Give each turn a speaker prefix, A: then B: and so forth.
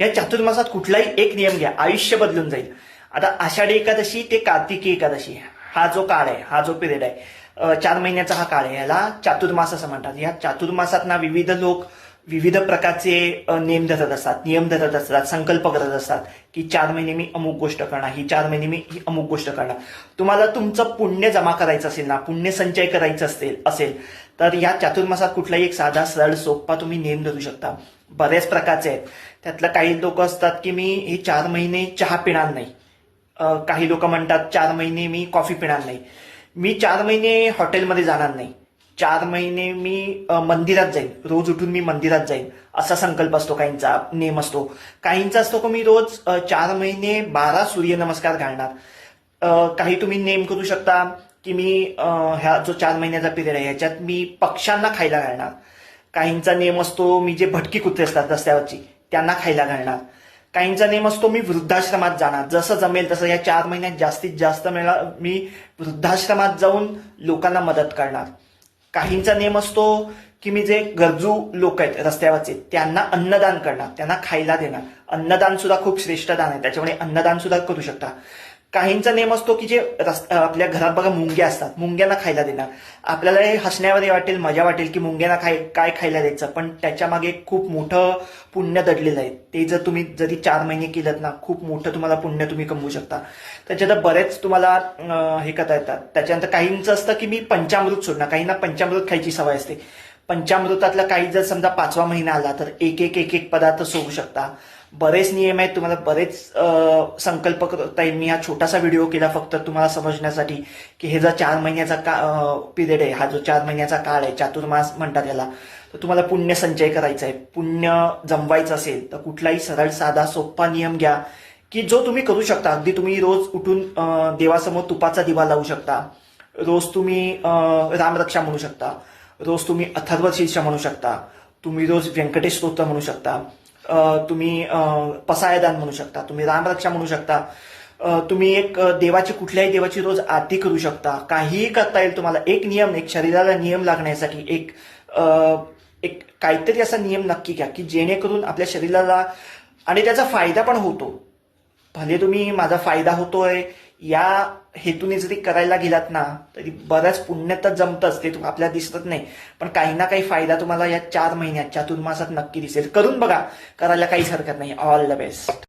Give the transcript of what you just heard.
A: या चातुर्मासात कुठलाही एक नियम घ्या, आयुष्य बदलून जाईल. आता आषाढी एकादशी ते कार्तिकी एकादशी हा जो काळ आहे, हा जो पिरियड आहे, 4 महिन्याचा हा काळ आहे, याला चातुर्मास असं म्हणतात. या चातुर्मासात ना विविध लोक विविध प्रकारचे नेम धरत असतात, नियम धरत असतात, संकल्प करत असतात की 4 महिने मी अमुक गोष्ट करणार, ही 4 महिने मी ही अमुक गोष्ट करणार. तुम्हाला तुमचं पुण्य जमा करायचं असेल ना, पुण्य संचय करायचं असेल तर या चातुर्मासात कुठलाही एक साधा सरळ सोपा तुम्ही नेम धरू शकता. बऱ्याच प्रकारचे आहेत. त्यातलं काही लोक असतात की मी हे 4 महिने चहा पिणार नाही, काही लोक म्हणतात 4 महिने मी कॉफी पिणार नाही, मी 4 महिने हॉटेलमध्ये जाणार नाही, 4 महिने मी मंदिरात जाईन, रोज उठून मी मंदिरात जाईन, असा संकल्प असतो. काहींचा नेम असतो. काहींचा असतो की मी रोज 4 महिने 12 सूर्यनमस्कार घालणार. काही तुम्ही नेम करू शकता की मी ह्या जो 4 महिन्याचा पिरियड आहे ह्याच्यात मी पक्ष्यांना खायला घालणार. काहींचा नेम असतो मी जे भटकी कुत्रे असतात रस्त्यावरची त्यांना खायला घालणार. काहींचा नेम असतो मी वृद्धाश्रमात जाणार, जसं जमेल तसं या 4 महिन्यात जास्तीत जास्त वेळा मी वृद्धाश्रमात जाऊन लोकांना मदत करणार. काहींचा नेम असतो की मी जे गरजू लोक आहेत रस्त्यावरचे त्यांना अन्नदान करणार, त्यांना खायला देणार. अन्नदान सुद्धा खूप श्रेष्ठ दान आहे, त्याच्यामुळे अन्नदान सुद्धा करू शकता. काहींचा नेम असतो की जे आपल्या घरात बघा मुंग्या असतात, मुंग्यांना खायला देणार. आपल्याला हे हसण्यावर वाटेल, मजा वाटेल की मुंग्यांना काय खायला द्यायचं, पण त्याच्या मागे खूप मोठं पुण्य दडलेलं आहे. ते जर तुम्ही जरी 4 महिने केलं ना, खूप मोठं तुम्हाला पुण्य तुम्ही कमवू शकता. त्याच्यात बरेच तुम्हाला हे करता येतात. त्याच्यानंतर काहींचं असतं की मी पंचामृत सोडणार. काहींना पंचामृत खायची सवय असते. पंचामृतातला काही जर समजा 5वा महिना आला तर एक पदार्थ सोडू शकता. बरेच नियम आहेत, तुम्हाला बरेच संकल्प करता येईल. मी हा छोटासा व्हिडिओ केला फक्त तुम्हाला समजण्यासाठी की हे जर 4 महिन्याचा पिरियड आहे, हा जो 4 महिन्याचा काळ आहे, चातुर्मास म्हणतात याला, तर तुम्हाला पुण्य संचय करायचा आहे, पुण्य जमवायचं असेल तर कुठलाही सरळ साधा सोपा नियम घ्या की जो तुम्ही करू शकता. अगदी तुम्ही रोज उठून देवासमोर तुपाचा दिवा लावू शकता, रोज तुम्ही रामरक्षा म्हणू शकता, रोज तुम्ही अथर्व शीर्ष म्हणू शकता, तुम्ही रोज व्यंकटेश स्तोत्र म्हणू शकता, तुम्ही पसायदान म्हणू शकता, तुम्ही रामरक्षा म्हणू शकता, तुम्ही एक कुठल्याही देवाची रोज आरती करू शकता. काहीही करता येईल तुम्हाला. एक नियम, एक शरीराला नियम लागण्यासाठी एक काहीतरी असा नियम नक्की घ्या की जेणेकरून आपल्या शरीराला आणि त्याचा फायदा पण होतो. भले तुम्ही माझा फायदा होतोय या हेतूने जरी करायला गेलात ना तरी बऱ्याच पुण्य तर जमतच, ते आपल्याला दिसत नाही, पण काही ना काही फायदा तुम्हाला या 4 महिन्यात चातुर्मासात नक्की दिसेल. करून बघा, करायला काहीच हरकत नाही. All the best.